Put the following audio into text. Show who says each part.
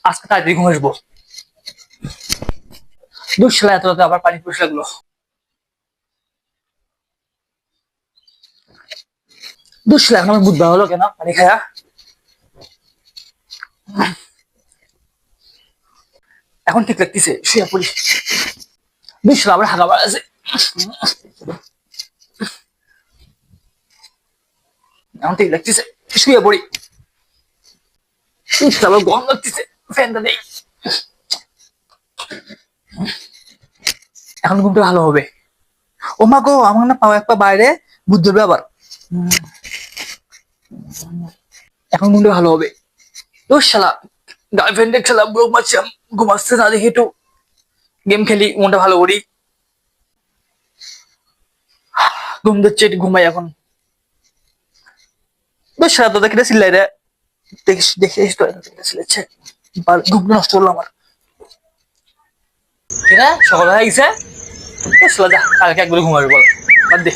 Speaker 1: আজকে তাড়াতাড়ি ঘুম আসবো। দুঃশালা এত রাতে আবার পানি পুষ লাগলো। দুঃশালা এখন আমার বুধবার হলো কেন পানি খায়া। এখন ঠিক লাগতেছে, শুয়ে পড়ি। দুঃশালা আবার হাগা বার আছে। এখন ঠিক লাগতেছে, শুয়ে পড়ি। আবার গরম লাগতেছে, ফ্যানটা নেই। এখন ঘুমটা ভালো হবে। ও মা গো, আমার না পাও একটা বাইরে বুধ ধরবে আবার। এখন ঘুমটা ভালো হবে। তো শালা গার্লফ্রেন্ডের খেলা ব্রোক মারছিলাম, ঘুমাচ্ছে না দেখি একটু গেম খেলি, মনটা ভালো করি। ঘুম দিচ্ছে, একটু ঘুমাই এখন। বেশ সারা দাদা কেটে চিল্লাই রে, দেখিস দেখিস তো চিল্লাচ্ছে। ঘুমটা নষ্ট করলো আমার। কিনা সকাল হয়ে গেছে, যা কালকে একবারে ঘুমাবি বল, বাদ দে।